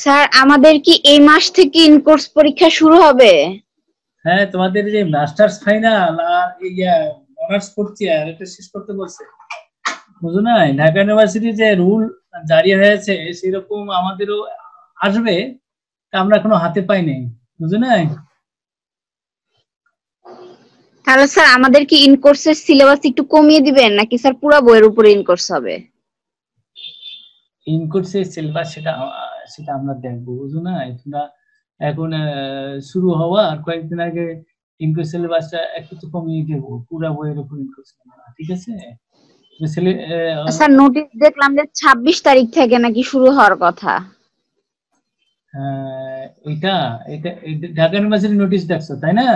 Sir আমাদের কি এই মাস থেকে ইন কোর্স পরীক্ষা শুরু হবে? হ্যাঁ, তোমাদের যে মাস্টার্স ফাইনাল আর অনার্স ফোর্থ ইয়ার এটা শেষ করতে বলছে, বুঝো না? ঢাকা ইউনিভার্সিটি যে রুল জারি হয়েছে সেরকম আমাদেরও আসবে, আমরা এখনো হাতে পাই নাই, বুঝো না? তাহলে স্যার আমাদের কি ইন কোর্সের সিলেবাস একটু কমিয়ে দিবেন নাকি স্যার পুরো বইয়ের উপরে ইন কোর্স হবে? ইন কোর্সের সিলেবাস সেটা সেটা আমরা দেখবো, বুঝো না? তোমরা এখন শুরু হওয়া আর কয়েকদিন আগে ইন কোর্স সিলেবাসটা একটু কমিয়ে দেবো, পুরো বইয়ের উপর ইন কোর্স, ঠিক আছে? স্যার নোটিশ দেখলাম যে 26 তারিখ থেকে নাকি শুরু হওয়ার কথা। এটা এটা ঢাকা ইউনিভার্সিটি নোটিশ দেখছো তাই না?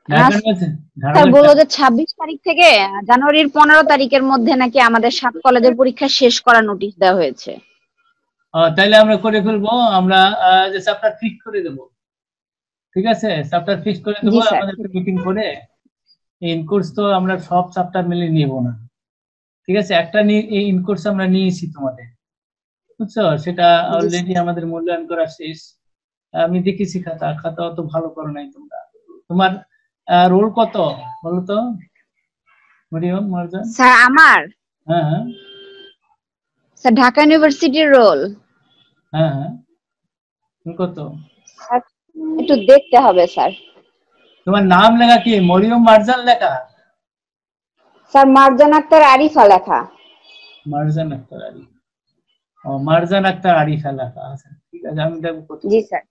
ঢাকা ইউনিভার্সিটি স্যার বললো যে 26 তারিখ থেকে জানুয়ারির 15 তারিখের মধ্যে নাকি আমাদের 7 কলেজের পরীক্ষা শেষ করার নোটিশ দেওয়া হয়েছে। তাইলে আমরা করে ফেলবো, আমরা যে চ্যাপ্টার ফিক্স করে দেবো, ঠিক আছে? চ্যাপ্টার ফিক্স করে দেবো, জি স্যার। আমাদের মিটিং করে। ইন কোর্স তো আমরা সব চ্যাপ্টার মিলে নিব না, ঠিক আছে? একটা ইন কোর্স আমরা নিয়েছি তোমাদের, বুঝছো? সেটা জি অলরেডি স্যার। আমাদের মূল্যায়ন করা শেষ। আমি দেখেছি খাতা খাতা অত ভালো করো নাই তোমরা। তোমার রোল কত বলো তো মরিয়ম মারজান? স্যার আমার হ্যাঁ হ্যাঁ স্যার ঢাকা ইউনিভার্সিটির রোল হ্যাঁ হ্যাঁ, কত? একটু দেখতে হবে স্যার। তোমার নাম লেখা কি মরিয়ম মারজান লেখা? স্যার মারজান আক্তার আরিফা লেখা। মারজান আক্তার আরিফ, ও মারজান আক্তার আরিফা লেখা, আচ্ছা ঠিক আছে, আমি দেখবো কত। জি স্যার।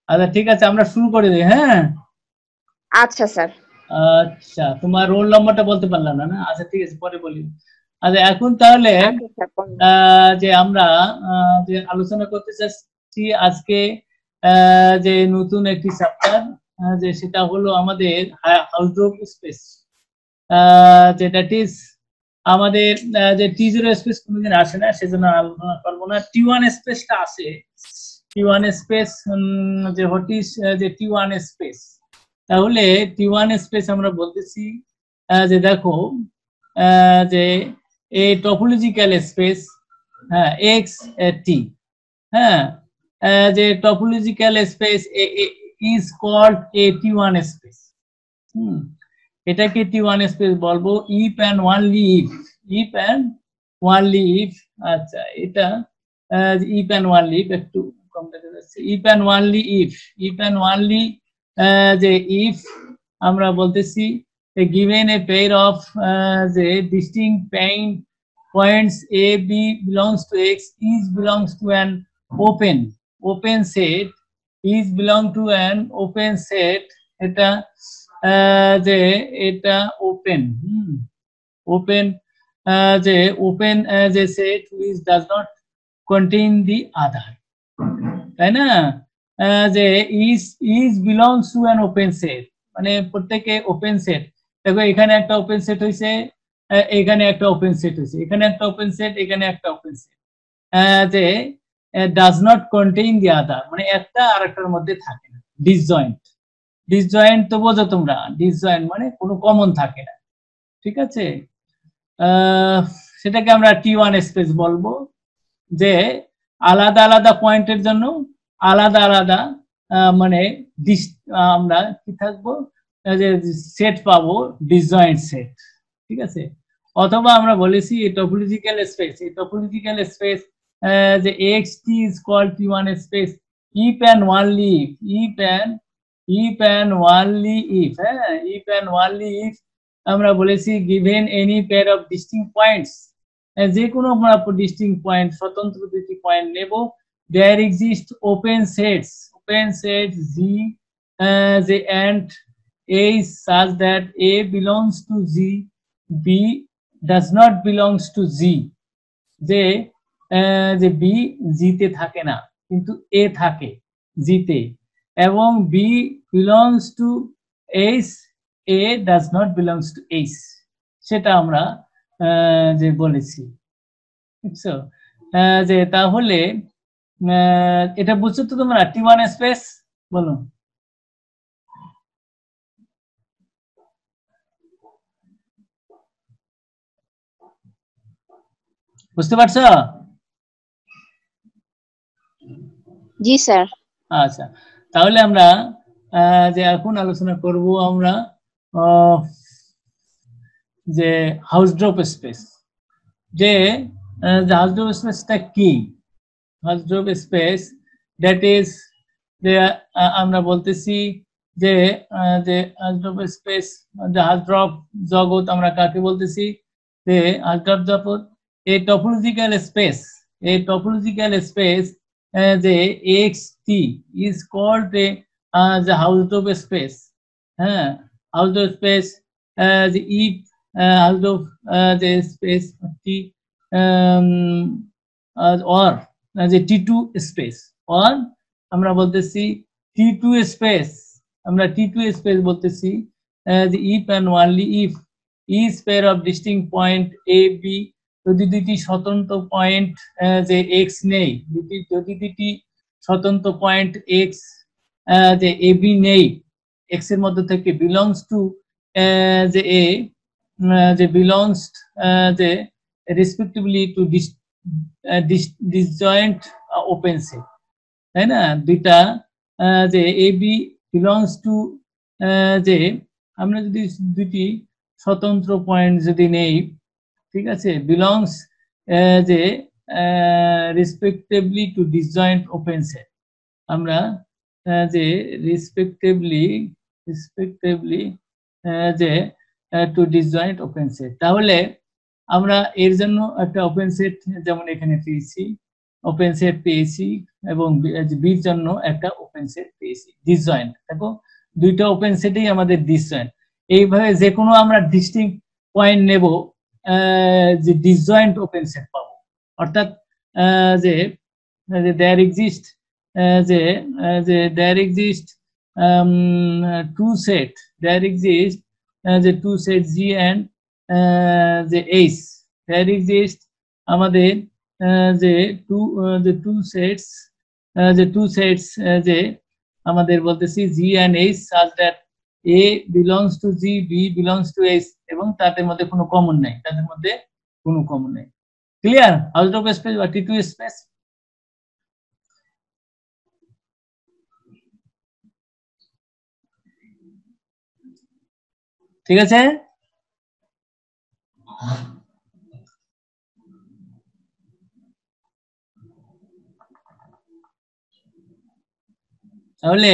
আচ্ছা ঠিক আছে, আমরা শুরু করে দিই, হ্যাঁ? আচ্ছা স্যার। আচ্ছা, তোমার রোল নাম্বারটা বলতে পারলাম না, না? আচ্ছা ঠিক আছে, পরে বলি। আচ্ছা এখন তাহলে আচ্ছা স্যার। যে আমরা যে আলোচনা করতে চাচ্ছি আজকে, যে নতুন একটি চ্যাপ্টার, যে সেটা হলো আমাদের হাউসড্রপ স্পেস, যেটা টিস আমাদের যে টি জিরো স্পেস কোনোদিন আসে না, সেজন্য আলোচনা করবো না। টি ওয়ান স্পেসটা আসে, টি ওয়ান স্পেস, যে হোয়াট ইজ যে টি ওয়ান স্পেস। তাহলে টি ওয়ান স্পেস আমরা বলতেছি যে দেখো যে এ টপোলজিক্যাল স্পেস, হ্যাঁ, এক্স টি, হ্যাঁ, যে topological space is called a T one space. এটাকে টি ওয়ান স্পেস বলবো if and only if, if and only if. আচ্ছা এটা ইফ অ্যান্ড ওয়ানলি ইফ, একটু কম দেখা যাচ্ছে। If and only if, if and only যে ইফ আমরা বলতেছি given a pair of the distinct points a b belongs to x, each belongs to an open set, each belong to an open set, এটা যে এটা open, open, যে open যে set which does not contain the other, তাই না? যে is belongs to an open set, মানে প্রত্যেকে ওপেন সেট। দেখো এখানে একটা ওপেন সেট হয়েছে, এখানে একটা ওপেন সেট হয়েছে, এখানে একটা ওপেন সেট, এখানে একটা ওপেন সেট, যে ডাজ নট কন্টেইন দি আদার, মানে একটা আর একটার মধ্যে থাকে না, ডিসজয়েন্ট। ডিসজয়েন্ট তো বোঝো তোমরা, ডিসজয়েন্ট মানে কোনো কমন থাকে না, ঠিক আছে? সেটাকে আমরা টি ওয়ান স্পেস বলবো, যে আলাদা আলাদা পয়েন্টের জন্য আলাদা আলাদা মানে আমরা কি থাকবো, যে সেট পাবো, ডিসজয়েন্ট সেট, ঠিক আছে? অথবা আমরা বলেছি টপোলজিক্যাল স্পেস, এই টপোলজিক্যাল স্পেস যে X T is called T one space if and only if, if and only if, হ্যাঁ, ইফ অ্যান্ড ওয়ানলি ইফ আমরা বলেছি given any pair of distinct points, যে কোনো আমরা ডিস্টিংক্ট পয়েন্ট, স্বতন্ত্র দুটি পয়েন্ট নেব, there exist open sets G, যে and a is such that a belongs to g, b does not belongs to g, যে যে বি জিতে থাকে না কিন্তু এ থাকে জিতে, এবং B belongs to H, A does not belongs to H, সেটা আমরা যে বলেছি, বুঝছো? যে তাহলে এটা বুঝছো তো তোমরা, টি ওয়ান স্পেস বলো। বুঝতে পারছো? জি স্যার। আচ্ছা, তাহলে আমরা যে এখন আলোচনা করব আমরা যে হাউসড্রপ স্পেস। যে হাউসড্রপ স্পেসটা কি? হাউসড্রপ স্পেস দ্যাট ইজ যে আমরা বলতেছি যে যে হাউসড্রপ স্পেস, যে হাউসড্রপ জগৎ আমরা কাকে বলতেছি? যে হাউসড্রপ জগৎ a topological space, যে xt is called the Hausdorff space. হ্যাঁ, Hausdorff space the if Hausdorff the space T or যে T2 space, or আমরা বলতেছি T2 space, আমরা T2 space বলতেছি the if and only if each pair of distinct point a b, যদি দুটি স্বতন্ত্র point যে x নেই, যদি দুটি স্বতন্ত্র পয়েন্ট x যে a b নেই, x এর মধ্যে থেকে বিলংস টু যে a যে বিলংস যে respectively to disjoint open set, তাই না? দুইটা যে এ বি বিলংস টু যে আমরা যদি দুটি স্বতন্ত্র পয়েন্ট যদি নেই, ঠিক আছে, বিলংস যে respectively to disjoint open set, আমরা যে রেসপেক্টিভলি যে টু ডিসজয়েন্ট ওপেন সেট। তাহলে আমরা এর জন্য একটা ওপেন সেট যেমন এখানে পেয়েছি, ওপেন সেট পেয়েছি, এবং বির জন্য একটা ওপেন সেট পেয়েছি ডিসজয়েন্ট। দেখো দুইটা ওপেন সেটেই আমাদের ডিসজয়েন্ট। এইভাবে যে কোনো আমরা ডিস্টিংক্ট পয়েন্ট নেব, যে ডিসজয়েন্ট ওপেন সেট পাবো। অর্থাৎ যে দেয়ার এক্সিস্ট যে there exist two set, there exist যে টু সেট জি অ্যান্ড যে এইচ, দেয়ার এক্সিস্ট আমাদের যে টু সেটস যে আমাদের বলতেছি G and H such that A belongs to G, B belongs to H, এবং তাদের মধ্যে কোনো কমন নাই, তাদের মধ্যে কোনো কমন নাই। ক্লিয়ার? হাউসড্রপ স্পেস বা টি2 স্পেস। ঠিক আছে? তাহলে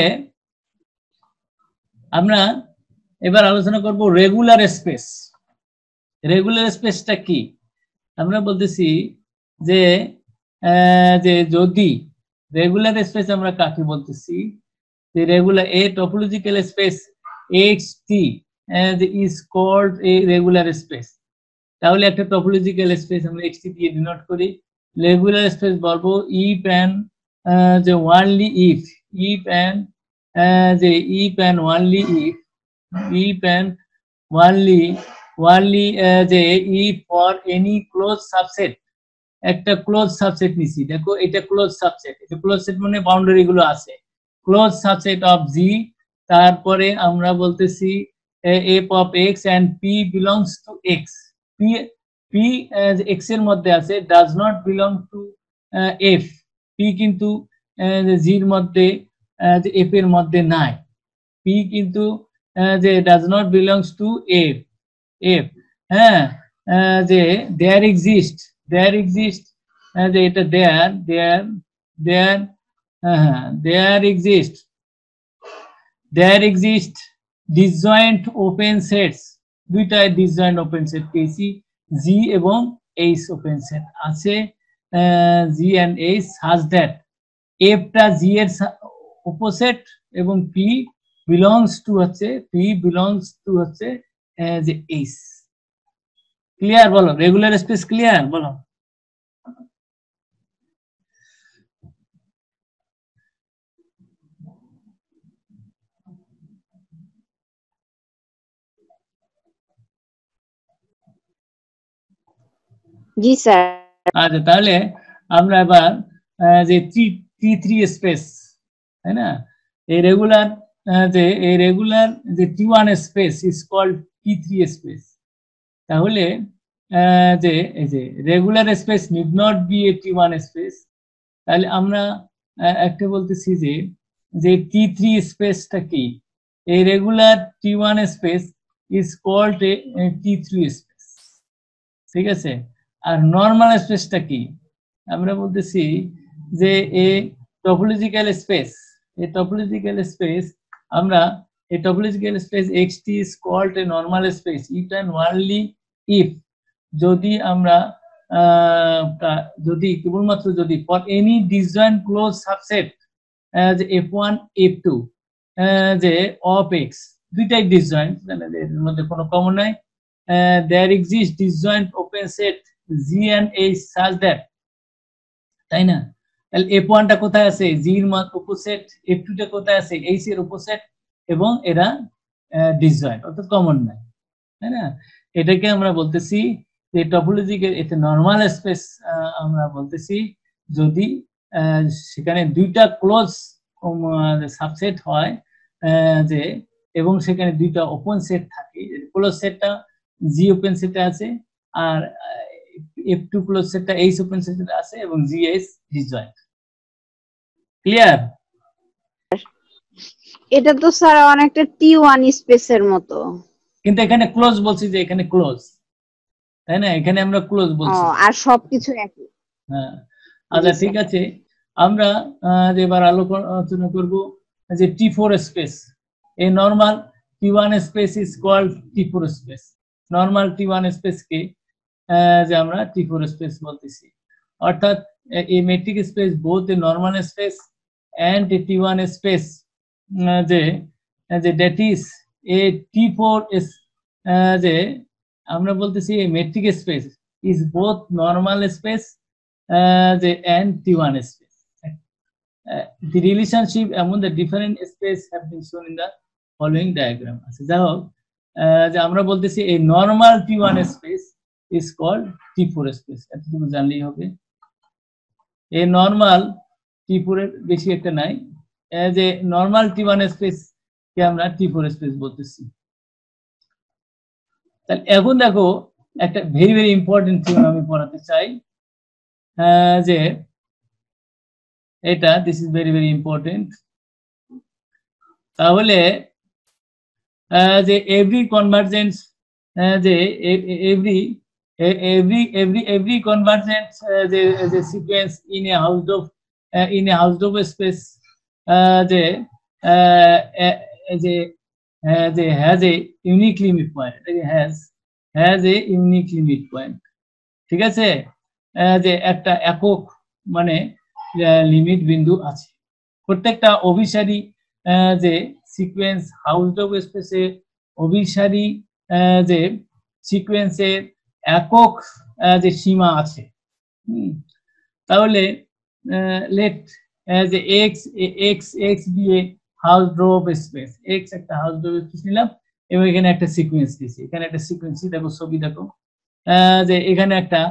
আমরা এবার আলোচনা করব রেগুলার স্পেস। রেগুলার স্পেসটা কি? আমরা বলতেছি যে যদি রেগুলার স্পেস আমরা কাকে বলতেছি? যে regular A topological space xt is called a regular space। তাহলে একটা টপোলজিক্যাল স্পেস আমরা xt দিয়ে ডিনোট করি। রেগুলার স্পেস বলবো if and যে only if and যে if and only if and only যে if for any closed subset, একটা ক্লোজ সাবসেট নিছি। দেখো এটা ক্লোজ সাবসেট, এটা ক্লোজ সেট মানে বাউন্ডারি গুলো আছে। ক্লোজ সাবসেট অফ জি, তারপরে আমরা বলতেছি F of X and P belongs to X. P X এর মধ্যে আছে, does not belong to F. P কিন্তু জির মধ্যে এফ এর মধ্যে নাই। পি কিন্তু যে does not belongs to F. হ্যাঁ, যে দেয়ার এক্সিস্ট যে এটা there exist disjoint open sets. দুইটা ডিসজয়েন্ট ওপেন সেট পেয়েছি, জি এবং এইচ ওপেন সেট আছে। G and H such that এফটা জি এর অপোজিট এবং পি বিলংস টু হচ্ছে যে এইচ। ক্লিয়ার? বলো রেগুলার স্পেস ক্লিয়ার? বলো। জি স্যার। আচ্ছা, তাহলে আমরা এবার যে টি3 স্পেস, তাই না? এই রেগুলার যে T one space is called T three space. তাহলে যে এই যে regular space need not be a T one space. তাহলে আমরা একটা বলতেছি যে যে T3 স্পেসটা কি, এই regular T1 space is called a T3 space, ঠিক আছে। আর নরমাল স্পেসটা কি, আমরা বলতেছি যে এ টপোলজিক্যাল স্পেস, এই টপোলজিক্যাল স্পেস আমরা এই topological space xt is called a normal space if and only if যদি আমরা যদি কেবলমাত্র যদি for any disjoint closed subset যে f1 f2 যে of x দুইটাই disjoint, মানে এর মধ্যে কোনো কমন নাই, there exists disjoint open set g and h such that, তাই না, তাহলে f1 টা কোথায় আছে, g এর উপসেট, f2 টা কোথায় আছে, h এর উপসেট, এবং এরা ডিসজয়েন্ট অর্থাৎ কমন নাই, তাই না। এটাকে আমরা বলতেছি যে টপোলজিক্যাল, এটা নরমাল স্পেস আমরা বলতেছি যদি সেখানে দুইটা ক্লোজ সাবসেট হয় যে, এবং সেখানে দুইটা ওপেন সেট থাকে, ক্লোজ সেটটা জি ওপেন সেটে আছে আর f2 ক্লোজ সেটটা h ওপেন সেটে আছে এবং gh ডিসজয়েন্ট। ক্লিয়ার? এটা তো স্যার অনেকটা T1 স্পেসের মতো, কিন্তু এখানে ক্লোজ বলছি, যে এখানে ক্লোজ, তাই না, এখানে আমরা ক্লোজ বলছি, আর সবকিছু একই। হ্যাঁ। আচ্ছা ঠিক আছে, আমরা এবার আলোচনা করব যে T4 স্পেস, এই normal T1 space is called T4 space, normal T1 space কে যে আমরা T4 স্পেস বলতেছি, অর্থাৎ এই metric space both a normal space and a T1 space, যে দ্যাট ইজ এ T4 যে আমরা বলতেছি এই metric space is both normal space the and T1 space. The relationship among the different space have been shown in the following diagram. আচ্ছা যাই হোক, যে আমরা বলতেছি এই normal T1 space is called T4 space, এতটুকু জানলেই হবে। এই নরমাল T4 এর বেশি একটা নাই, যে নরমাল T1 space কে আমরা T4 space বলতেছি। তাহলে এখন দেখো একটা ভেরি ভেরি ইম্পর্টেন্ট থিওরি আমি পড়াতে চাই, যে এটা this is very very important. তাহলে যে এভরি কনভার্জেন্স, যে এভরি কনভার্জেন্স যে sequence in a Hausdorff space যে যে has a unique limit point, has a unique limit point, ঠিক আছে, যে একটা একক মানে লিমিট বিন্দু আছে। প্রত্যেকটা অভিসারী যে সিকোয়েন্স হাউসড অফ স্পেসে অভিসারী যে সিকোয়েন্সের একক যে সীমা আছে, তাহলে লেট যে এক্স দিয়ে হাউসড অফ স্পেস, এক্স একটা হাউসড অফ স্পেস নিলাম এবং এখানে একটা সিকোয়েন্স দিয়েছি, এখানে একটা সিকোয়েন্স, দেখো ছবি দেখো, যে এখানে একটা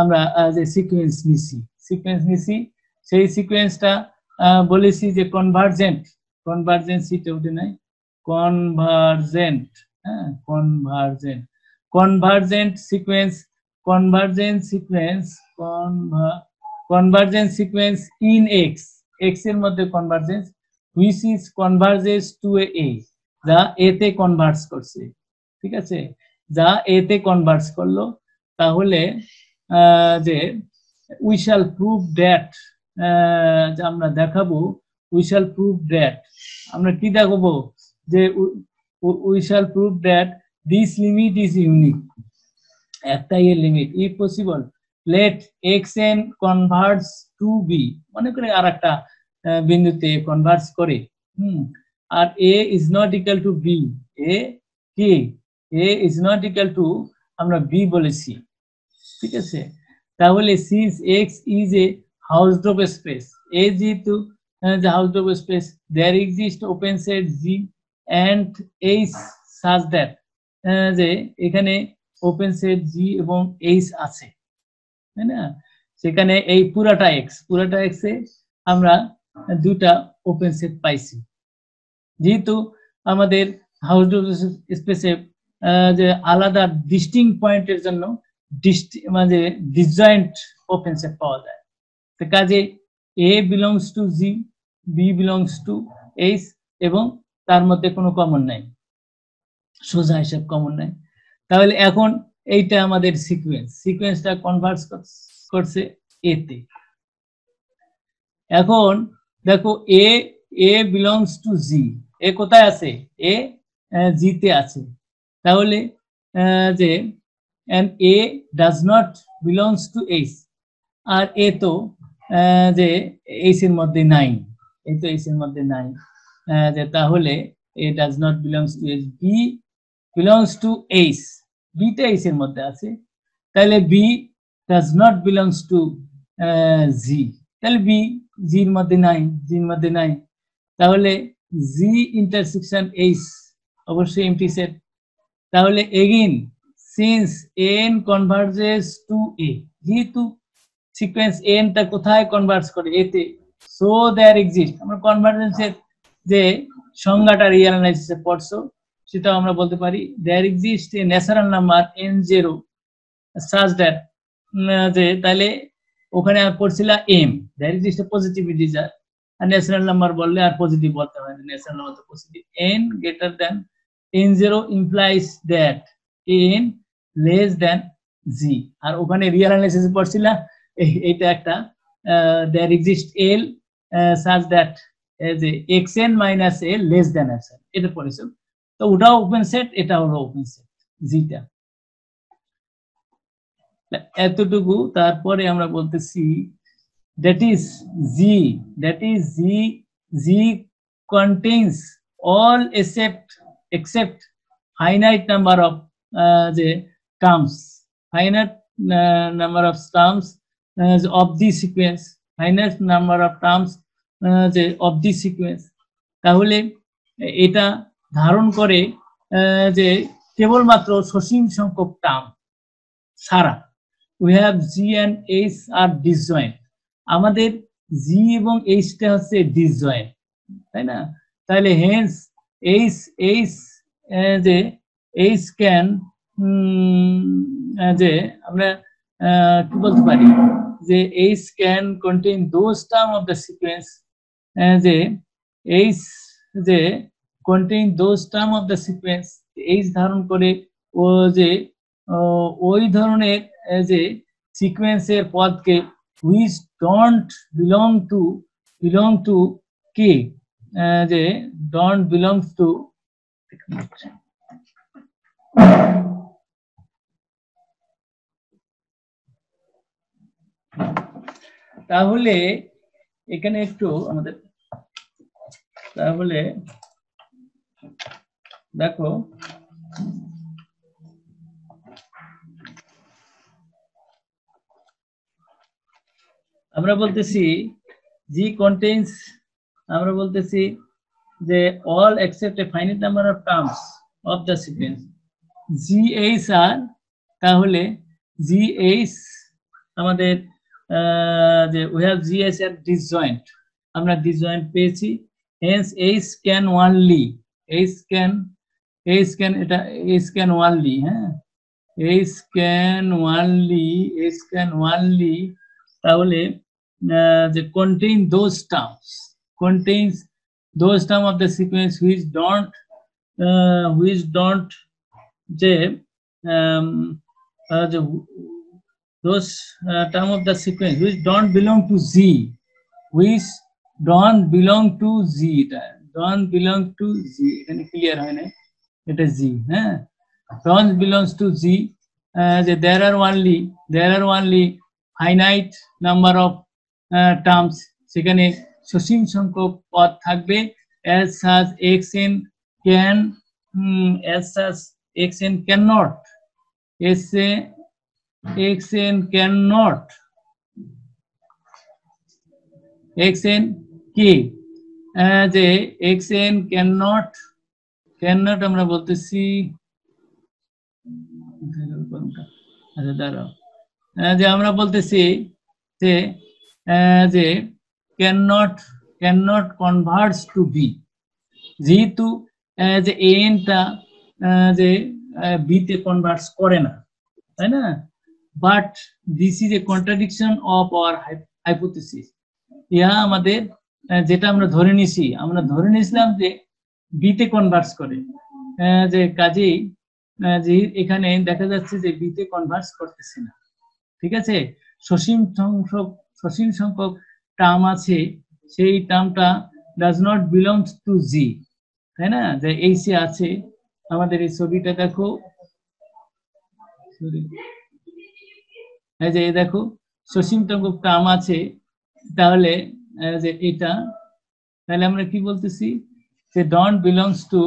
আমরা যে সিকোয়েন্স নিছি, সেই সিকোয়েন্সটা বলেছি যে কনভার্জেন্সিটা ওঠে নাই, কনভার্জেন্ট সিকোয়েন্স ইন এক্স এর মধ্যে convergence which is convergence to A, যা এতে কনভার্জ করছে, ঠিক আছে, যা এতে কনভার্জ করলো, তাহলে যে উই শ্যাল প্রুভ দ্যাট, আমরা দেখাবো, উই শ্যাল প্রুভ দ্যাট, আমরা কি দেখাবো, যে we shall prove that this limit is unique, একটাই এর limit, if possible let X N converge to B, মনে করে আর একটা বিন্দুতে কনভার্জ করে, আর A is not equal to B, A কি, A is not equal to আমরা বি বলেছি, ঠিক আছে, তাহলে since X is a Hausdorff space, A যেহেতু the housed of space, there exists open set G and H such that যে এখানে open set G এবং H আছে, তাই না, সেখানে এই পুরাটা x এ আমরা দুটা ওপেন সেট পাইছি, যেহেতু আমাদের হাউসড অফ স্পেসে যে আলাদা ডিস্টিংক্ট পয়েন্টের জন্য মানে ডিসজয়েন্ট ওপেন সেট পাওয়া যায়, তো কাজে A belongs to G, B belongs to H এবং তার মধ্যে কোনো কমন নাই, সোজা হিসাব কমন নাই। তাহলে এখন এইটা আমাদের সিকোয়েন্সটা কনভার্ট করছে এ তে। এখন দেখো এ বিলংস টু জি, এ কোথায় আছে? এ জি তে আছে। তাহলে যে and A does not belongs to H, আর এ তো যে H এর মধ্যে নাই, এই তো H এর মধ্যে নাই, যে তাহলে A does not belongs to H, B belongs to H, B টা H এর মধ্যে আছে, তাহলে B does not belongs to G, তাহলে B G এর মধ্যে নাই, G এর মধ্যে নাই, তাহলে G ইন্টারসেকশন H অবশ্যই এমটি সেট। তাহলে again since n converges to A, যেহেতু সিকোয়েন্স n টা কোথায় কনভার্জ করে? a তে, সো দেয়ার এক্সিস্ট, আমরা কনভার্জেন্সের যে সংজ্ঞাটা রিয়েল অ্যানালাইসিসে পড়ছো সেটা আমরা বলতে পারি there exist a natural number n0 such that, যে তাহলে ওখানে পড়ছিল m, there exist a positive integer, আর ন্যাচারাল নাম্বার বললে আর পজিটিভ বলতে হয় না, ন্যাচারাল নাম্বার তো positive, n greater than n0 implies that n less than g, আর ওখানে রিয়েল অ্যানালাইসিস পড়ছিল এইটা একটা there exists l such that যে xn minus l less than xn, এটা পড়েছো তো, ওটাও ওপেন সেট, এটা হলো ওপেন সেট জিটা, এতটুকু। তারপরে আমরা বলতেছি that is g contains all except finite number of the terms, finite number of terms of the sequence, finite number of terms of the sequence, তাহলে এটা ধারণ করে যে কেবলমাত্র সসীম সংখ্যক টার্ম ছাড়া। we have G and H are disjoint, আমাদের G এবং H টা হচ্ছে disjoint, তাই না? তাহলে hence H যে H can যে আমরা কি বলতে পারি যে H can contain those term of the sequence, যে H যে contain those term of the sequence, H ধারণ করে ও যে ওই ধরনের যে সিকোয়েন্সের পদকে which don't belong to K, যে don't belongs to, তাহলে এখানে একটু আমাদের, তাহলে দেখো আমরা বলতেছি G contains, আমরা বলতেছি যে all except a finite number of terms of the sequence GH are, তাহলে GH আমাদের যে we have GH at disjoint, আমরা disjoint পেয়েছি, hence H can only এটা H can only, হ্যাঁ H can only তাহলে যে contains those terms of the sequence which don't যে those term of the sequence which don't belong to G, এখানে clear হয় না, এটা G, হ্যাঁ don't belongs to G, যে there are only finite number of terms, সেখানে সসীম সংখ্যক পদ থাকবে, as such xn cannot xn কি যে xn cannot আমরা বলতেছি, আচ্ছা দাঁড়াও, যে আমরা বলতেছি যে cannot converge to B, যেহেতু যে n টা যে b তে কনভার্জ করে না, right? But this is a contradiction of our hypothesis. ইহা আমাদের যেটা আমরা ধরে নিয়েছিলাম যে বিতে কনভার্স করে, যে কাজেই যে এখানে দেখা যাচ্ছে যে বিতে কনভার্স করতেছে না। ঠিক আছে, সসীম সংখ্যক টার্ম আছে, সেই টার্মটা ডাজ নট বিলংস টু জি, তাই না? যে এই সে আছে, আমাদের এই ছবিটা দেখো, এই যে দেখো সসীম সংখ্যক টার্ম আছে, তাহলে যে এটা, তাহলে আমরা কি বলতেছি যে ডন্ট বিলংস টু,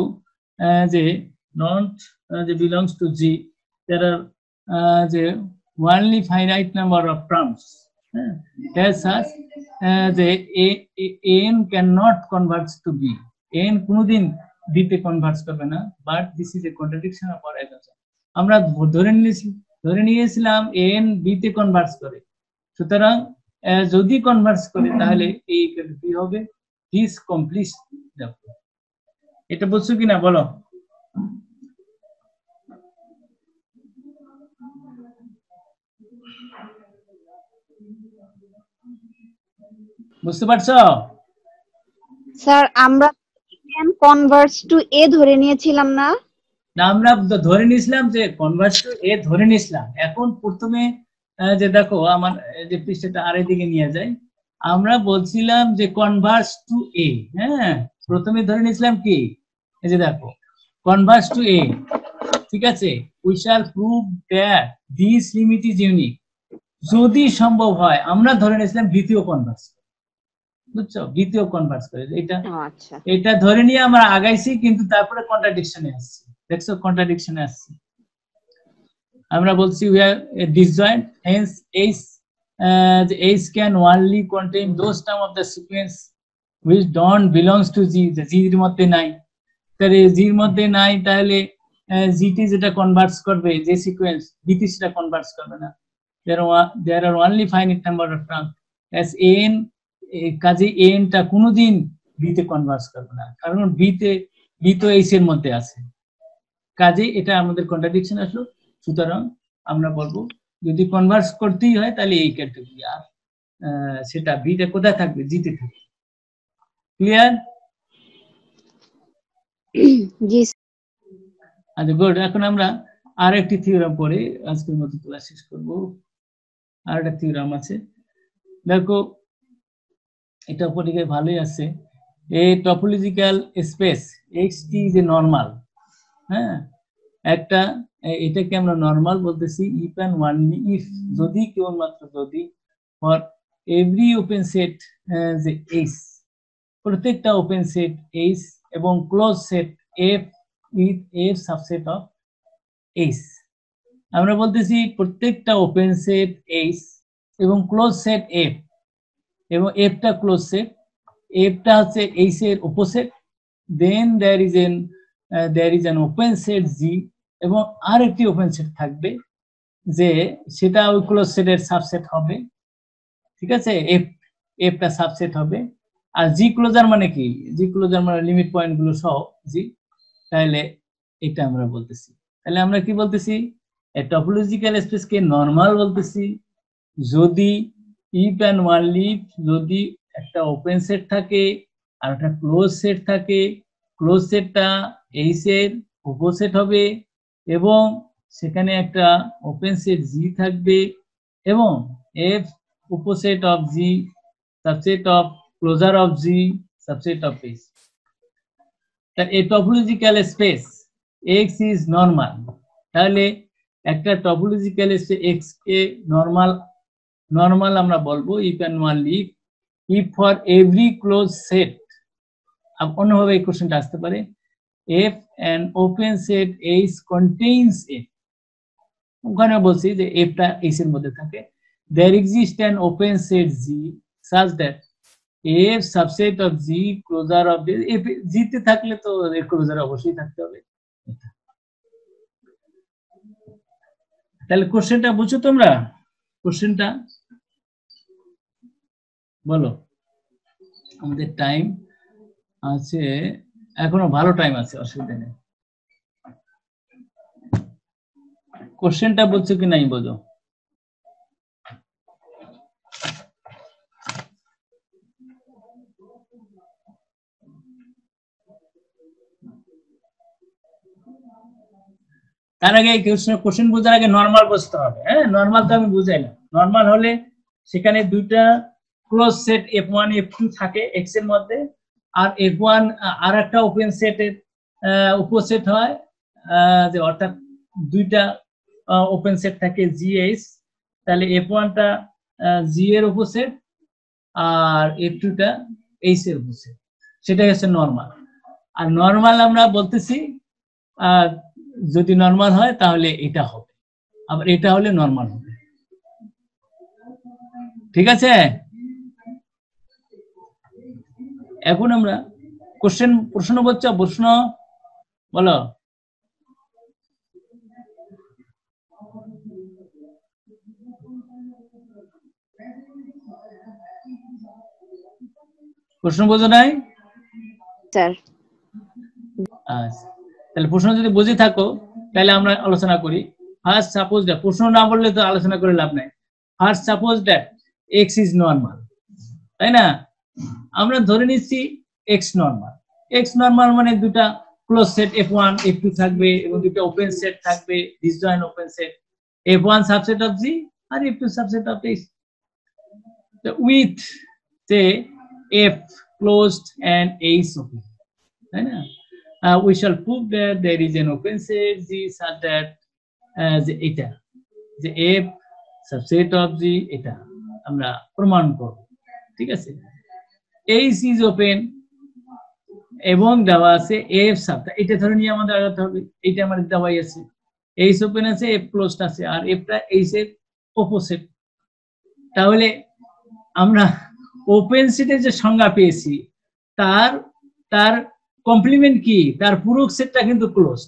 যে নট যে belongs to G, there are যে only finite number of terms, as such যে n cannot convert to b, n কোনদিন b তে কনভার্ট করবে না, but this is a contradiction of our assumption। আমরা ধরে নিয়েছিলাম n b তে কনভার্ট করে, সুতরাং যদি কনভার্ট করে তাহলে এই কি হবে, দিস কমপ্লিট। এটা বুঝছো কিনা বলো? বুঝতে পারছো? স্যার আমরা ক্যান কনভার্স টু এ ধরে নিয়েছিলাম না? না, আমরা ধরে নিয়েছিলাম যে কনভার্স টু এ ধরে নিয়েছিলাম। এখন প্রথমে যে দেখো আমার যে পৃষ্ঠাটা আরেক দিকে নিয়ে যায়, আমরা বলছিলাম যে কনভার্স টু এ, হ্যাঁ, প্রথমে ধরে নিয়েছিলাম কি, এই যে দেখো কনভার্স টু এ, ঠিক আছে, we shall prove that this limit is unique, যদি সম্ভব হয়। আমরা ধরে নিয়েছিলাম দ্বিতীয় কনভার্স, বুঝছো, দ্বিতীয় কনভার্স করে এটা, আচ্ছা, এটা ধরে নিয়ে আমরা আগাইছি, কিন্তু তারপরে কন্ট্রাডিকশনে আসছি, দেখছো কন্ট্রাডিকশনে আসছি। আমরা বলছি we are disjoint, hence H can only contain those term of the sequence which don't belongs to G, যে G এর মধ্যে নাই, তাহলে G এর মধ্যে নাই, তাহলে GT যেটা কনভার্স করবে, যে সিকোয়েন্স BT সেটা কনভার্স করবে না। there are only finite number of terms as n, কাজে n টা কোনোদিন b তে কনভার্স করবে না, কারণ b তো h এর মধ্যে আছে, কাজে এটা আমাদের কন্ট্রাডিকশন আসলো। সুতরাং আমরা বলবো যদি কনভার্স করতেই হয় তাহলে এই ক্যাটাগরি, আর সেটা বিটা কোথায় থাকবে, জিতে থাকবে। ক্লিয়ার? জি। আচ্ছা গুড, এখন আমরা আর একটি থিওরাম পড়ে আজকের মতো ক্লাস শেষ করব। আর একটা থিওরাম আছে, দেখো এটা পরীক্ষায় ভালোই আছে। A topological space X T is a normal, হ্যাঁ, একটা এটাকে আমরা নরমাল বলতেছি ইফ এন্ড ওনলি ইফ, যদি কেবলমাত্র যদি, ফর এভরি ওপেন সেট যে এইচ, প্রত্যেকটা ওপেন সেট এইচ এবং close set F with F subset of H. আমরা বলতেছি প্রত্যেকটা ওপেন সেট এইচ এবং ক্লোজ সেট এফ, এবং এফটা ক্লোজ সেট, এফটা হচ্ছে এইচ এর opposite, then there is an open set G, এবং আরেকটি ওপেন সেট থাকবে যে সেটা ওই ক্লোজ সেটের সাবসেট হবে, ঠিক আছে, এফটা সাবসেট হবে। আর জি ক্লোজার মানে কি, জি ক্লোজার মানে লিমিট পয়েন্ট গুলো সহ জি, তাহলে এটা আমরা বলতেছি। তাহলে আমরা কি বলতেছি, টপোলজিক্যাল স্পেস কে নরমাল বলতেছি যদি ইফ এন্ড ওনলি ইফ, যদি একটা ওপেন সেট থাকে আর একটা ক্লোজ সেট থাকে, ক্লোজ সেটটা এইচ এর অপোজিট হবে এবং সেখানে একটা ওপেন সেট জি থাকবে, এবং F opposite of G subset of closure of G subset of H. a topological space x is normal, তাহলে একটা টপোলজিক্যাল স্পেস x কে নরমাল আমরা বলবো if and only if for every closed set, অন্যভাবে এই কোশ্চেনটা আসতে পারে, if an open set H contains F, ওখানে বলছি যে f টা H এর মধ্যে থাকে, there exists an open set G such that F subset of G closure of the, F G তে থাকলে তো এর ক্লোজার অবশ্যই থাকতে হবে। তাহলে কোশ্চেনটা বুঝছো তোমরা? কোশ্চেনটা বলো। আমাদের টাইম আছে এখনো, ভালো টাইম আছে, অসুবিধা নেই। কোশ্চেনটা বুঝছো কি নাই বোঝো? তার আগে কোশ্চেন বোঝার আগে নরমাল বুঝতে হবে। হ্যাঁ, নরমাল তো আমি বুঝাইলাম। নরমাল হলে সেখানে দুইটা ক্লোজ সেট f1 f2 থাকে x এর মধ্যে, আর f1 আর একটা ওপেন সেটের উপসেট হয়, যে অর্থাৎ দুইটা ওপেন সেট থাকে GH, তাহলে f1 টা G এর উপসেট আর f2 টা H এর উপসেট, সেটা হচ্ছে নরমাল। আর নরমাল আমরা বলতেছি যদি নরমাল হয় তাহলে এটা হবে, আবার এটা হলে নরমাল হবে। ঠিক আছে, এখন আমরা প্রশ্ন বলছো, প্রশ্ন বলো। প্রশ্ন বোঝো নাই? স্যার আচ্ছা, তাহলে প্রশ্ন যদি বুঝে থাকো তাহলে আমরা আলোচনা করি। ফার্স্ট সাপোজ দ্যাট, প্রশ্ন না বললে তো আলোচনা করে লাভ নাই। First suppose that X is normal, তাই না? আমরা ধরে নিচ্ছি এক্স নরমাল। এক্স নরমাল মানে দুটা ক্লোজ সেট f1 f2 থাকবে এবং দুটো ওপেন সেট থাকবে, disjoint open set, f1 subset of G আর f2 subset of H, with say f closed and H open, তাই না? We shall prove that there is an open set G such that যে এটা যে f subset of G, এটা আমরা প্রমাণ করব। ঠিক আছে, H is open এবং দেওয়া আছে f সাব, এটা ধরে নিয়ে আমাদের আগাতে হবে। এটা আমাদের দেওয়াই আছে, H ওপেন আছে, f ক্লোজড আছে, আর f টা H এর অপোজিট। তাহলে আমরা ওপেন সেটের যে সংজ্ঞা পেয়েছি তার কমপ্লিমেন্ট কি? তার পূরক সেটটা কিন্তু ক্লোজ,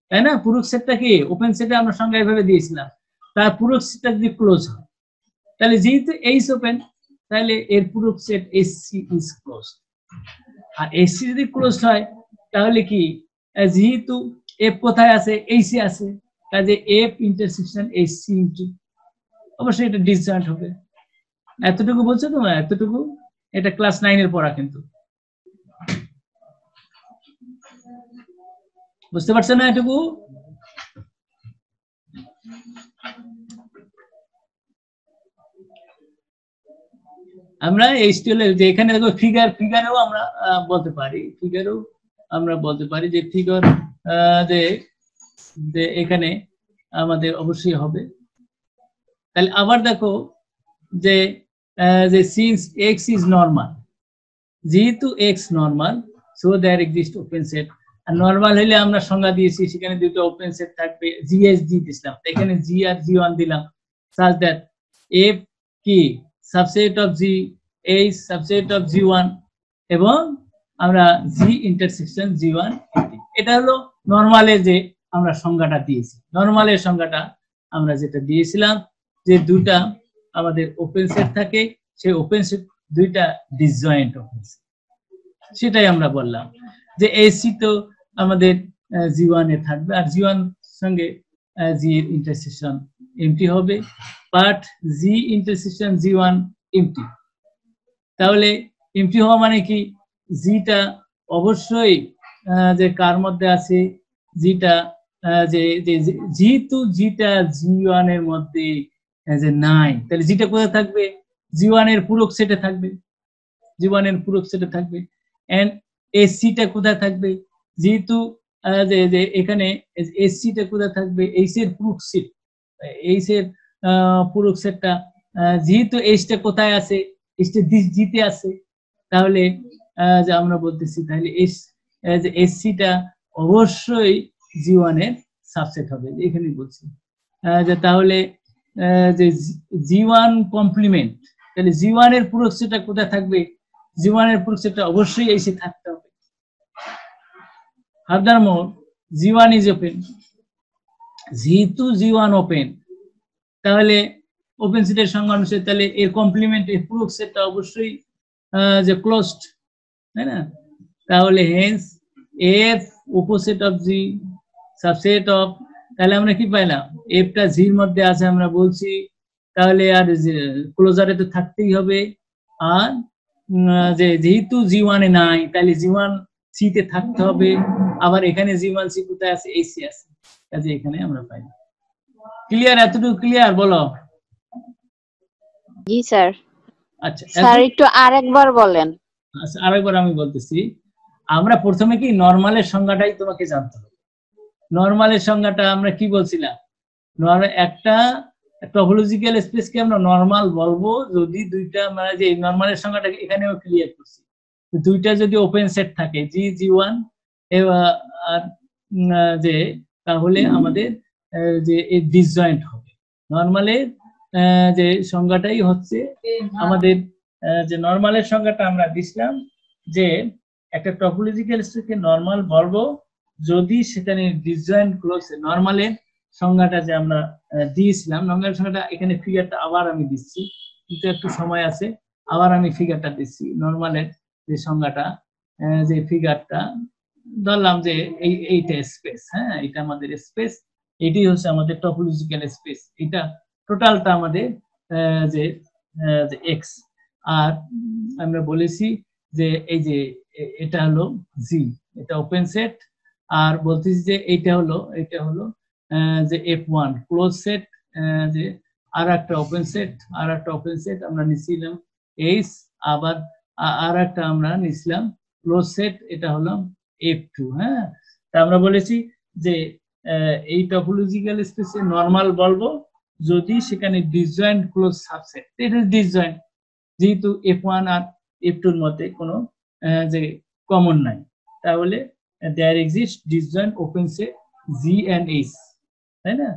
তাই না? পূরক সেটটা কি? ওপেন সেটে আমরা সংজ্ঞা এইভাবে দিয়েছিলাম, তার পূরক সেটটা যদি ক্লোজ হয়, তাহলে যেহেতু H ওপেন, তাহলে এর পূরক সেট SC ইজ ক্লোজ। আর SC যদি ক্লোজ হয় তাহলে কি, যেহেতু F কোথায় আছে? H এ আছে, কাজে F ইন্টারসেকশন SC ইনটু, অবশ্যই এটা ডিসজয়েন্ট হবে। এতটুকু বলছো তোমরা? এতটুকু, এটা ক্লাস 9 এর পড়া, কিন্তু বুঝতে পারছো না এটুকু? আমরা HTML যে এখানে দেখো ফিগারেও আমরা বলতে পারি, যে ফিগার যে এখানে আমাদের অবশ্যই হবে। তাহলে আবার দেখো যে সিন্স x is normal, যেহেতু x normal, so there exist open set. আর নরমাল হলে আমরা সংজ্ঞা দিয়েছি, সেখানে দুটো ওপেন সেট থাকবে, GHG দিলাম, এখানে G আর G1 দিলাম, such that F কি subset of G, H subset of G1 এবং আমরা G ইন্টারসেকশন G1। এটা হলো নরমালের যে আমরা সংজ্ঞাটা দিয়েছি। নরমালের সংজ্ঞাটা আমরা যেটা দিয়েছিলাম যে দুটা আমাদের ওপেন সেট থাকে, সেই ওপেন সেট দুইটা ডিসজয়েন্ট ওপেন সেট, সেটাই আমরা বললাম যে AC তো আমাদের G1 এ থাকবে, আর G1 সঙ্গে G এর ইন্টারসেকশন এমটি হবে, but G intersection G1 empty. তাহলে এমটি হওয়া মানে কি, জিটা অবশ্যই যে কার মধ্যে আছে, জিটা যেহেতু জিটা G1 এর মধ্যে যে নাই, তাহলে জিটা কোথায় থাকবে? G1 এর পূরক সেটে থাকবে, G1 এর পূরক সেটে থাকবে। এন্ড SC-টা কোথায় থাকবে? যেহেতু যে এখানে SC-টা কোথায় থাকবে? H এর পূরক সেট, H এর পূরক সেটটা, যেহেতু H-টা কোথায় আছে? H-টা G-তে আছে, তাহলে যে আমরা বলতেছি তাহলে যে SC-টা অবশ্যই G1 এর সাবসেট হবে, এখানে বলছি যে তাহলে যে G1 কমপ্লিমেন্ট, তাহলে G1 এর পূরক সেটটা কোথায় থাকবে? G1 এর পূরক সেটটা অবশ্যই এসে থাকতে হবে। Furthermore, G1 is open, যেহেতু G1 ওপেন, তাহলে ওপেন সেটের সংজ্ঞা অনুসারে তাহলে এর কমপ্লিমেন্ট, এর পূরক সেটটা অবশ্যই যে ক্লোজড, তাই না? তাহলে hence F opposite of G subset of, তাহলে আমরা কি পাইলাম? F টা G এর মধ্যে আছে আমরা বলছি, তাহলে আর ক্লোজারে তো থাকতেই হবে, আর যে যেহেতু জি1 এ নাই তাহলে জি1 সি তে থাকতে হবে, আবার এখানে জি1 সি কোথায় আছে, এই সি আছে, কাজে এখানে আমরা পাই। ক্লিয়ার? এতটুকু ক্লিয়ার? বলো। জি স্যার। আচ্ছা স্যার একটু আরেকবার বলেন। আচ্ছা আরেকবার আমি বলতেছি। আমরা প্রথমে কি নরমালের সংজ্ঞাটাই তোমাকে জানতে হবে। নরমালের সংজ্ঞাটা আমরা কি বলছিলাম, একটা টপোলজিক্যাল স্পেসকে আমরা নরমাল বলবো যদি দুইটা, মানে যে নরমালের সংজ্ঞাটা এখানেও ক্লিয়ার করছি, দুইটা যদি ওপেন সেট থাকে জি জি1 আর যে তাহলে আমাদের যে ডিসজয়েন্ট হবে। নরমালের যে সংজ্ঞাটাই হচ্ছে আমাদের যে নরমালের সংজ্ঞাটা আমরা দিছিলাম যে একটা টপোলজিক্যাল স্পেসকে নরমাল বলবো যদি সেখানে ডিসজয়েন্ট ক্লোজ। নরমালের সংজ্ঞাটা যে আমরা দিয়েছিলাম, নরমালের সংজ্ঞাটা এখানে ফিগারটা আবার আমি দিচ্ছি, কিন্তু একটু সময় আছে, আবার আমি ফিগারটা দিচ্ছি। নরমালের যে সংজ্ঞাটা, যে ফিগারটা ধরলাম যে এইটা স্পেস, হ্যাঁ এটা আমাদের স্পেস, এটি হচ্ছে আমাদের টপোলজিক্যাল স্পেস, এটা টোটালটা আমাদের যে এক্স। আর আমরা বলেছি যে এই যে এটা হলো জি, এটা ওপেন সেট, আর বলতেছি যে এটা হলো যে F1 ক্লোজ সেট, যে আর একটা ওপেন সেট আমরা নিছিলাম এইচ, আবার আর একটা আমরা নিছিলাম ক্লোজ সেট, এটা হলো F2। হ্যাঁ, তা আমরা বলেছি যে এই টপোলজিক্যাল স্পেসে নরমাল বলবো যদি সেখানে ডিসজয়েন্ট ক্লোজ সাবসেট, এটা ডিসজয়েন্ট, যেহেতু F1 আর F2 এর মধ্যে কোনো যে কমন নাই, তাহলে there exist disjoint open set G and H, তাই না?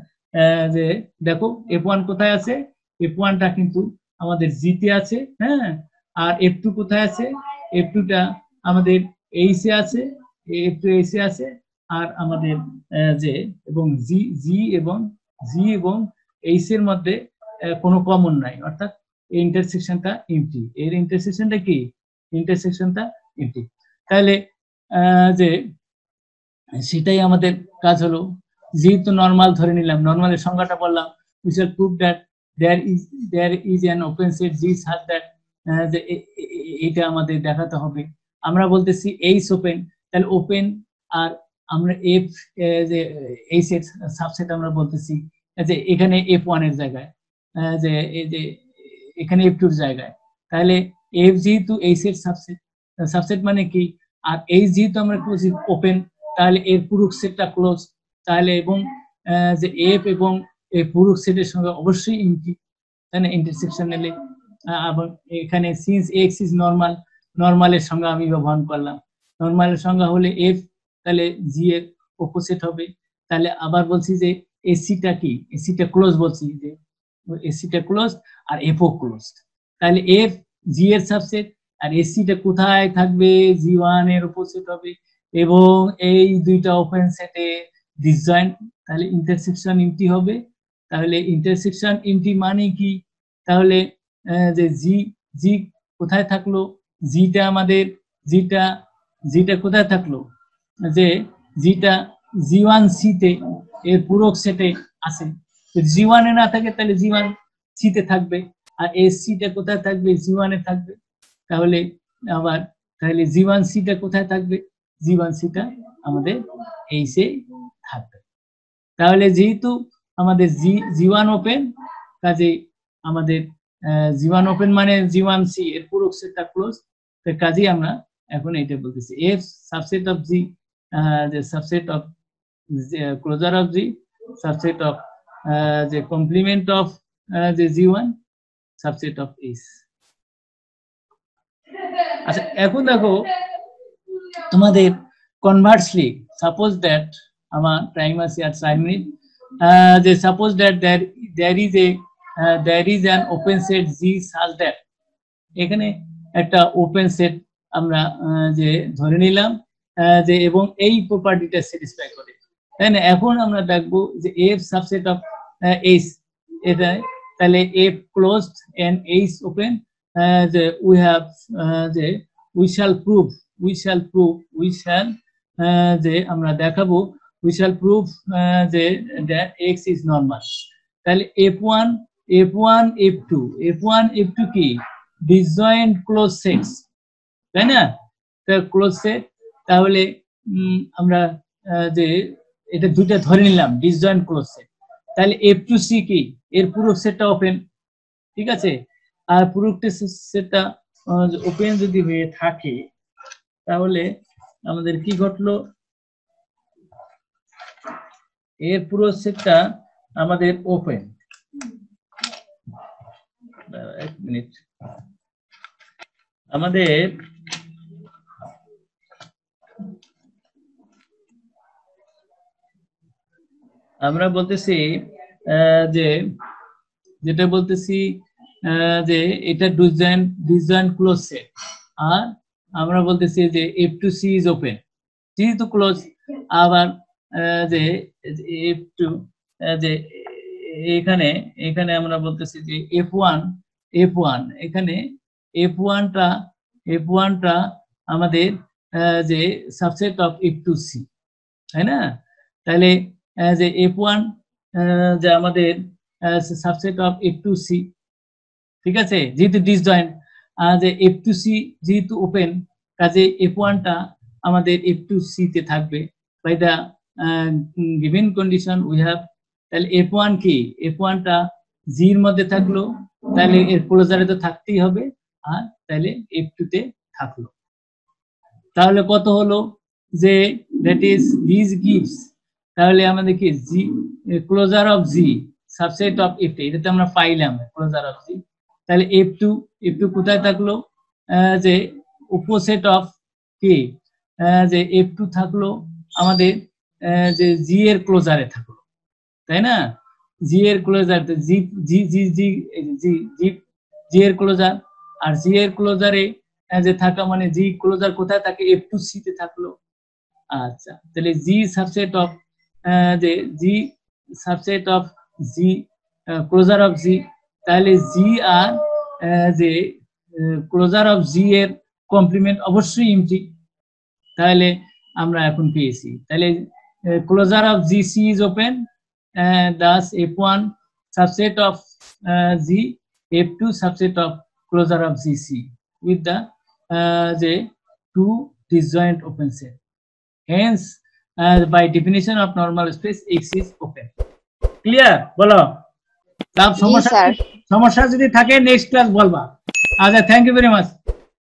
যে দেখো F1 কোথায় আছে, F1 টা কিন্তু আমাদের জি তে আছে, হ্যাঁ, আর F2 কোথায় আছে, F2 টা আমাদের এইচ এ আছে, F2 এইচ এ আছে, আর আমাদের যে এবং জি এবং এইচ এর মধ্যে কোনো কমন নাই, অর্থাৎ এই ইন্টারসেকশনটা এমটি, এর ইন্টারসেকশনটা কি, ইন্টারসেকশনটা এমটি। তাহলে যে সেটাই আমাদের কাজ হলো, যেহেতু নরমাল ধরে নিলাম, নরমালের সংজ্ঞাটা বললাম, we shall prove that there is an open set G such that যে এটা আমাদের দেখাতে হবে। আমরা বলতেছি এইচ ওপেন, তাহলে ওপেন, আর আমরা এফ যে এই সেট সাবসেট আমরা বলতেছি যে এখানে F1 এর জায়গায়, যে এই যে এখানে F2 এর জায়গায়, তাহলে এফ যেহেতু এই সেট সাবসেট মানে কি, আর এইচ যেহেতু আমরা ওপেন, তাহলে এর পুরো সেটটা ক্লোজ, তাহলে এবং যে এফ এবং এই পুরো সেটের সঙ্গে অবশ্যই ইন্টি, তাই না, ইন্টারসেকশনালি। আবার এখানে সিন্স এক্স ইজ নরমাল, নরমালের সংজ্ঞা আমি ব্যবহার করলাম, নরমালের সংজ্ঞা হলে এফ, তাহলে জি এর অপোজিট হবে। তাহলে আবার বলছি যে এসিটা কি, এসিটা ক্লোজ, বলছি যে এসিটা ক্লোজ আর এফও ক্লোজ, তাহলে এফ জি এর সাবসেট, আর এসিটা কোথায় থাকবে, জি1 এর অপোজিট হবে, এবং এই দুইটা ওপেন সেটে ডিসজয়েন্ট, তাহলে ইন্টারসেকশন ইমটি হবে। তাহলে ইন্টারসেকশন ইমটি মানে কি, তাহলে যে জি কোথায় থাকলো, জিটা আমাদের জিটা কোথায় থাকলো, যে জিটা জি1 সি তে, এর পূরক সেটে আছে, জি1 এ না থাকে তাহলে জি1 সি তে থাকবে, আর এস সিটা কোথায় থাকবে, জি1 এ থাকবে, তাহলে আবার তাহলে জি1 সিটা কোথায় থাকবে, জি1 সিটা আমাদের এইচে থাকবে। তাহলে যেহেতু আমাদের জি1 ওপেন, কাজে আমাদের জি1 ওপেন মানে জি1 সি এর পুরো সেটটা ক্লোজ, তো কাজেই আমরা এখন এটা বলতেছি এফ সাবসেট অফ জি, যে subset of closure of G, subset of যে কমপ্লিমেন্ট অফ যে জি1, সাবসেট অফ এইচ। আচ্ছা এখন দেখো তোমাদের কনভার্সলি, সাপোজ দ্যাট আমার টাইম আছে আর 5 মিনিট, যে suppose that there is an open set G such that, এখানে একটা ওপেন সেট আমরা যে ধরে নিলাম, যে এবং এই প্রপার্টিটা স্যাটিসফাই করে, তাই না? এখন আমরা দেখবো যে এফ সাবসেট অফ এইচ, এটা তাহলে F closed and H open, যে উই হ্যাভ যে উই শ্যাল প্রুভ যে আমরা দেখাবো, উই শ্যাল প্রুভ যে দ্যাট এক্স ইজ নরমাল। তাহলে F1 F2 কি ডিসজয়েন্ট ক্লোজ সেটস, তাই না? ক্লোজ সেট, তাহলে আমরা যে এটা দুইটা ধরে নিলাম ডিসজয়েন্ট ক্লোজ সেট, তাহলে এফ টু সি কি, এর পুরো সেটটা ওপেন, ঠিক আছে? আর পুরো সেটটা ওপেন যদি হয়ে থাকে তাহলে আমাদের কি ঘটলো, এর পুরো সেটটা আমাদের ওপেন। এক মিনিট, আমাদের আমরা বলতেছি যে যেটা বলতেছি যে এটা ডিসজয়েন্ট ক্লোজ সেট, আর আমরা বলতেছি যে F two C is open, যেহেতু ক্লোজ। আবার যে এফ টু যে এখানে এখানে আমরা বলতেছি যে এফ ওয়ান এখানে এফ ওয়ানটা আমাদের যে subset of F two C, তাই না? তাহলে যে এফ ওয়ান যে আমাদের subset of F two C, ঠিক আছে? যেহেতু ডিসজয়েন্ট, যে এফ টু সি যেহেতু ওপেন, কাজে এফ ওয়ানটা আমাদের এফ টু সি তে থাকবে by the given condition we have. তাহলে এফ ওয়ান কি, এফ ওয়ানটা জি এর মধ্যে থাকলো, তাহলে এর ক্লোজারে তো থাকতেই হবে, আর তাহলে এফ টু তে থাকলো। তাহলে কত হলো, যে দ্যাট ইজ দিস গিভস, তাহলে আমাদের কি G closure of G subset of F, এটাতে আমরা পাইলাম ক্লোজার অফ জি। তাহলে এফ টু কোথায় থাকলো, যে অপোজিট অফ কে, যে এফ টু থাকলো আমাদের যে জি এর ক্লোজারে থাকলো, তাই না? জি এর ক্লোজার, জি জি জি জি জি জি জি এর ক্লোজার, আর জি এর ক্লোজারে যে থাকা মানে জি ক্লোজার কোথায় থাকে, এফ টু সি তে থাকলো। আচ্ছা, তাহলে জি সাবসেট অফ যে G subset of G closure of G, তাহলে জি আর যে ক্লোজার অফ জি এর কমপ্লিমেন্ট অবশ্যই এমটি, তাহলে আমরা এখন পেয়েছি। তাহলে closure of G C is open, thus F one subset of G, F two subset of closure of G C with the যে two disjoint open set. Hence, by definition of normal space, X is open. Clear? বলো। সব সমস্যা যদি থাকে next class বলবা। আচ্ছা, thank you very much.